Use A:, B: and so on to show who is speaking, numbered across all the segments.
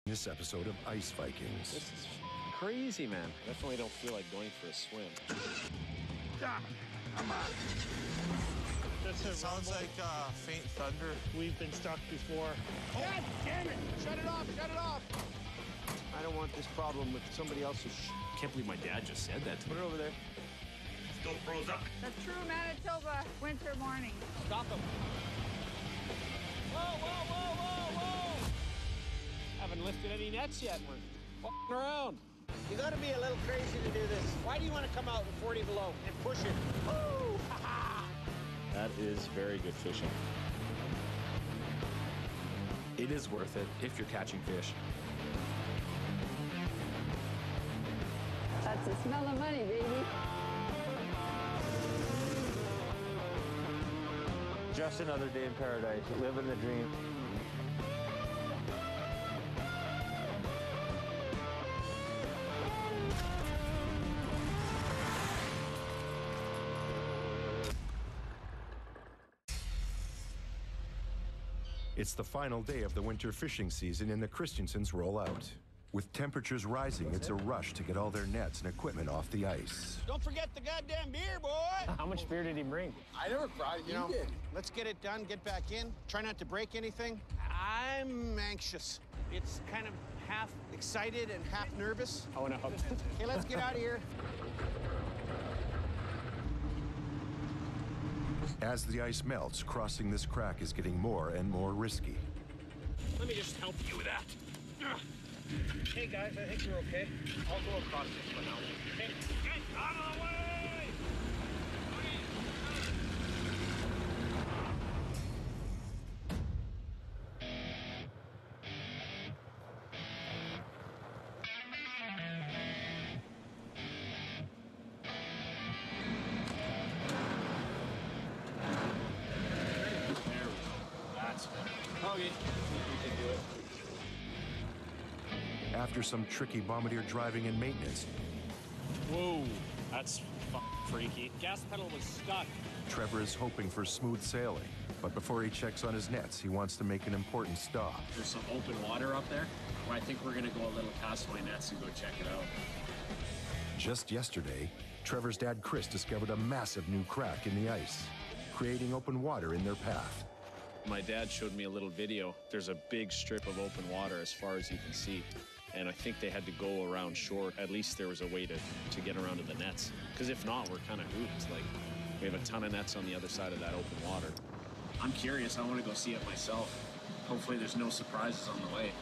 A: This episode of Ice Vikings.
B: This is crazy, man. Definitely don't feel like going for a swim.
C: Come on.
D: That's a
C: Sounds
D: rumble.
C: like faint thunder.
D: We've been stuck before.
C: Oh. God damn it! Shut it off! Shut it off!
B: I don't want this problem with somebody else's Can't believe my dad just said that. Put it over there.
C: Still froze up.
E: The true Manitoba winter morning.
B: Stop him. Whoa, whoa, whoa, whoa, whoa! Haven't lifted any nets yet. We're f***ing around.
F: You gotta be a little crazy to do this. Why do you want to come out in 40 below and push it? Woo!
B: That is very good fishing. It is worth it if you're catching fish.
E: That's the smell of money, baby.
F: Just another day in paradise, living the dream.
A: It's the final day of the winter fishing season and the Christensens roll out. With temperatures rising, it's a rush to get all their nets and equipment off the ice.
F: Don't forget the goddamn beer, boy!
B: How much beer did he bring?
F: I never brought it, you did. Let's get it done, get back in. Try not to break anything. I'm anxious. It's kind of half excited and half nervous.
B: Oh, no.
F: Okay, let's get out of here.
A: As the ice melts, crossing this crack is getting more and more risky.
B: Let me just help you with that.
F: Hey, guys, I think we're okay.
B: I'll go across this one now.
F: Hey, get out of the way!
B: Okay, you can do it.
A: After some tricky bombardier driving and maintenance,
B: Whoa, that's freaky. Gas pedal was stuck.
A: Trevor is hoping for smooth sailing. But before he checks on his nets, he wants to make an important stop.
B: There's some open water up there. Well, I think we're gonna go a little past my nets and go check it out.
A: Just yesterday, Trevor's dad Chris discovered a massive new crack in the ice, creating open water in their path.
B: My dad showed me a little video. There's a big strip of open water as far as you can see. And I think they had to go around shore. At least there was a way to get around to the nets. Because if not, we're kind of hooped. Like, we have a ton of nets on the other side of that open water. I'm curious. I want to go see it myself. Hopefully there's no surprises on the way.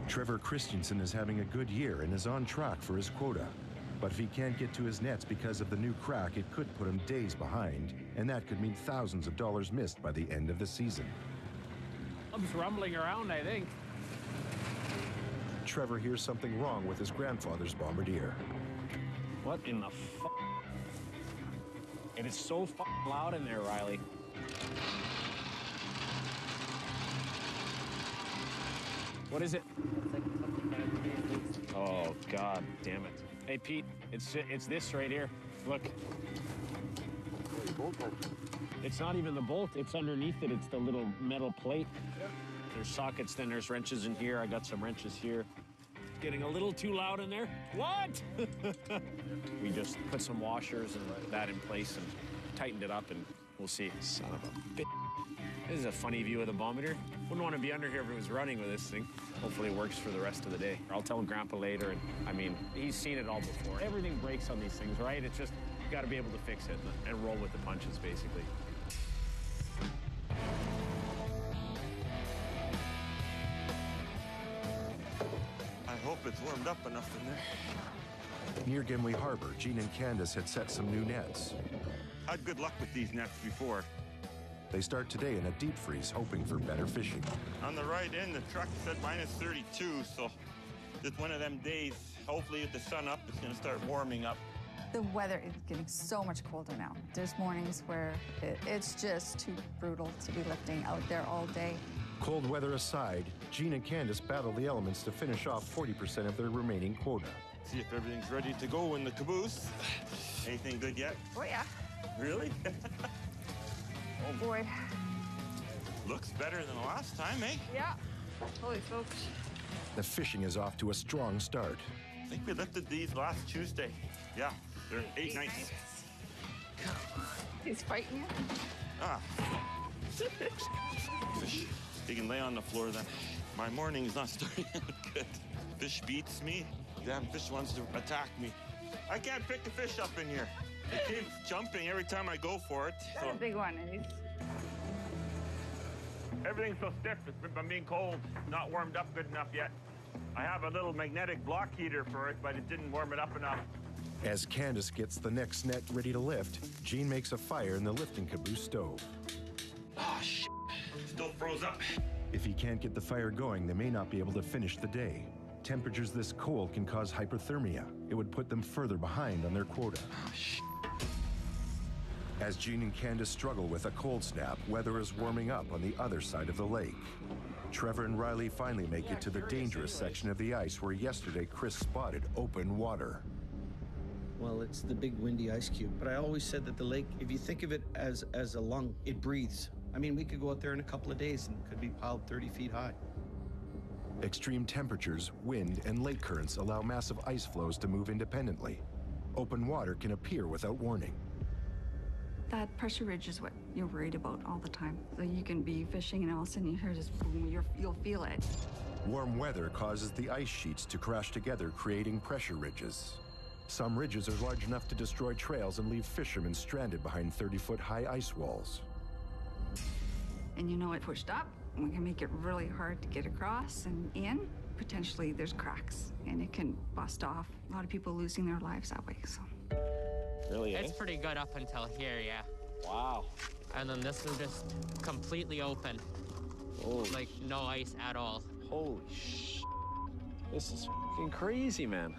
A: Trevor Christensen is having a good year and is on track for his quota. But if he can't get to his nets because of the new crack, it could put him days behind, and that could mean thousands of dollars missed by the end of the season.
D: Something's rumbling around, I think.
A: Trevor hears something wrong with his grandfather's bombardier.
B: What in the f***? It is so loud in there, Riley. What is it? Oh, God damn it. Hey, Pete, it's this right here. Look. It's not even the bolt. It's underneath it. It's the little metal plate. There's sockets, then there's wrenches in here. I got some wrenches here. It's getting a little too loud in there. What? We just put some washers and that in place and tightened it up, and we'll see. Son of a bitch. This is a funny view of the bombardier. Wouldn't want to be under here if it was running with this thing. Hopefully it works for the rest of the day. I'll tell Grandpa later, and I mean, he's seen it all before. Everything breaks on these things, right? It's just, you got to be able to fix it and roll with the punches, basically.
C: I hope it's warmed up enough in there.
A: Near Gimli Harbor, Gene and Candace had set some new nets.
C: Had good luck with these nets before.
A: They start today in a deep freeze, hoping for better fishing.
C: On the right end, the truck said minus 32, so just one of them days. Hopefully with the sun up, it's gonna start warming up.
E: The weather is getting so much colder now. There's mornings where it's just too brutal to be lifting out there all day.
A: Cold weather aside, Gene and Candace battle the elements to finish off 40% of their remaining quota.
C: See if everything's ready to go in the caboose. Anything good yet?
E: Oh, yeah.
C: Really?
E: Oh, boy.
C: Looks better than the last time, eh?
E: Yeah. Holy smokes.
A: The fishing is off to a strong start.
C: I think we lifted these last Tuesday. Yeah, they're 8 nights.
E: He's fighting you.
C: Ah. Fish. They can lay on the floor then. My morning is not starting out good. Fish beats me. Damn fish wants to attack me. I can't pick the fish up in here. It keeps jumping every time I go for it.
E: That's a big one. And he's...
C: Everything's so stiff. I'm being cold. Not warmed up good enough yet. I have a little magnetic block heater for it, but it didn't warm it up enough.
A: As Candace gets the next net ready to lift, Jean makes a fire in the lifting caboose stove.
C: Oh, shit. Still froze up.
A: If he can't get the fire going, they may not be able to finish the day. Temperatures this cold can cause hyperthermia. It would put them further behind on their quota.
C: Oh, shit.
A: As Jean and Candace struggle with a cold snap, weather is warming up on the other side of the lake. Trevor and Riley finally make it to the dangerous section of the ice where yesterday Chris spotted open water.
G: Well, it's the big windy ice cube. But I always said that the lake, if you think of it as a lung, it breathes. I mean, we could go out there in a couple of days and could be piled 30 feet high.
A: Extreme temperatures, wind, and lake currents allow massive ice flows to move independently. Open water can appear without warning.
E: That pressure ridge is what you're worried about all the time. So you can be fishing and all of a sudden you hear this boom, you'll feel it.
A: Warm weather causes the ice sheets to crash together, creating pressure ridges. Some ridges are large enough to destroy trails and leave fishermen stranded behind 30-foot high ice walls.
E: And you know it pushed up, we can make it really hard to get across and in. Potentially there's cracks and it can bust off. A lot of people losing their lives that way, so.
B: Really,
H: It's pretty good up until here, yeah.
B: Wow.
H: And then this is just completely open.
B: Holy
H: Like, no ice at all.
B: Holy sh! This is fucking crazy, man.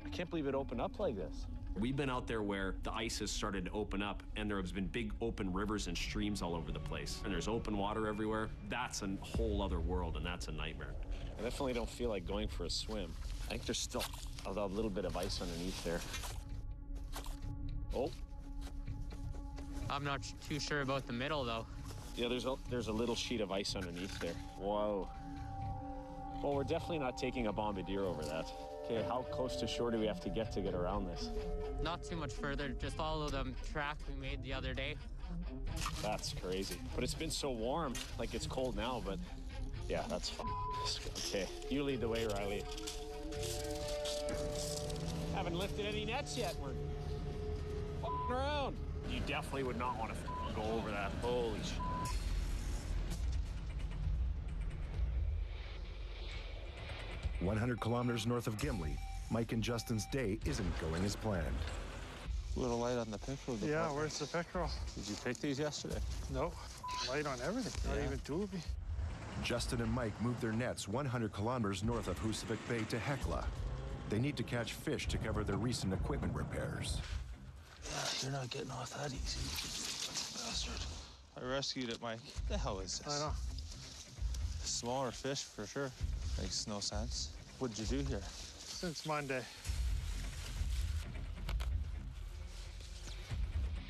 B: I can't believe it opened up like this.
I: We've been out there where the ice has started to open up and there has been big open rivers and streams all over the place. And there's open water everywhere. That's a whole other world and that's a nightmare.
B: I definitely don't feel like going for a swim. I think there's still a little bit of ice underneath there. Oh.
H: I'm not too sure about the middle, though.
B: Yeah, there's a little sheet of ice underneath there. Whoa. Well, we're definitely not taking a bombardier over that. Okay, how close to shore do we have to get around this?
H: Not too much further, just follow the track we made the other day.
B: That's crazy. But it's been so warm, like it's cold now, but yeah, that's fun. Okay, you lead the way, Riley. Haven't lifted any nets yet. We're around. You definitely would not want to go over that. Holy shit.
A: "100 kilometers north of Gimli, Mike and Justin's day isn't going as planned.
J: A little light on the pickerel.
D: Yeah, where's the pickerel?
J: Did you pick these yesterday?
D: No, light on everything, not even doobie.
A: Justin and Mike moved their nets 100 kilometers north of Husavik Bay to Hekla. They need to catch fish to cover their recent equipment repairs.
J: You're not getting off that easy. Bastard. I rescued it, Mike. What the hell is this?
D: I know.
J: Smaller fish for sure. Makes no sense. What did you do here?
D: Since Monday.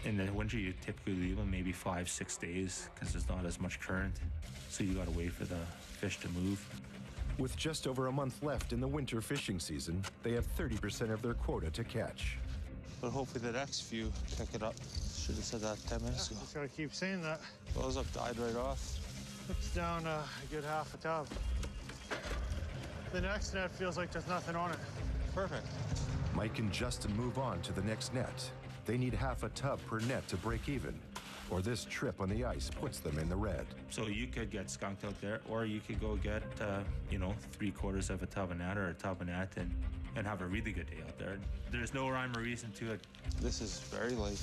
K: In the winter, you typically leave them maybe 5-6 days because there's not as much current. So you gotta wait for the fish to move.
A: With just over a month left in the winter fishing season, they have 30% of their quota to catch.
J: But hopefully the next few pick it up. Should have said that 10 minutes ago.
D: Just gotta keep saying that.
J: Close up died right off.
D: It's down a good half a tub. The next net feels like there's nothing on it.
J: Perfect.
A: Mike and Justin move on to the next net. They need half a tub per net to break even, or this trip on the ice puts them in the red.
K: So you could get skunked out there, or you could go get, 3/4 of a tub of net or a tub of net and have a really good day out there. There's no rhyme or reason to it.
J: This is very late.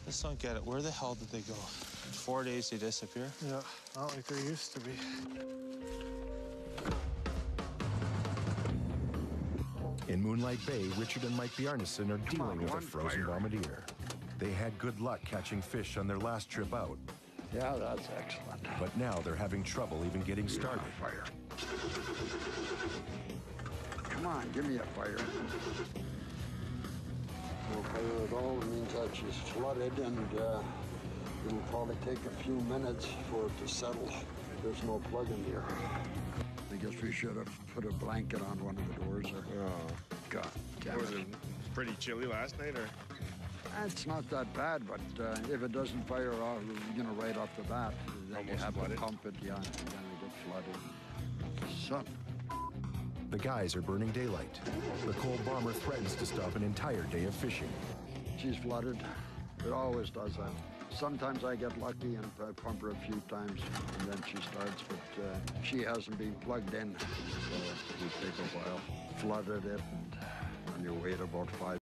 J: Just don't get it. Where the hell did they go? 4 days they disappear?
D: Yeah, not like they used to be.
A: In Moonlight Bay, Richard and Mike Bjarnason are dealing with a frozen bombardier. They had good luck catching fish on their last trip out.
L: Yeah, that's excellent.
A: But now they're having trouble even getting started.
L: Fire. Come on, give me a fire. No fire at all means that she's flooded, and it'll probably take a few minutes for it to settle. There's no plug in here.
A: They
L: guess we should have put a blanket on one of the doors. Oh, God damn it.
M: Was it pretty chilly last night, or?
L: It's not that bad, but if it doesn't fire off, you know, right off the bat, then
M: Almost
L: you have
M: flooded.
L: to pump it, yeah, and then it gets flooded. Son.
A: The guys are burning daylight. The cold bomber threatens to stop an entire day of fishing.
L: She's flooded. It always does that. Sometimes I get lucky and I pump her a few times, and then she starts, but she hasn't been plugged in, so it will take a while. Flooded it, and you wait about 5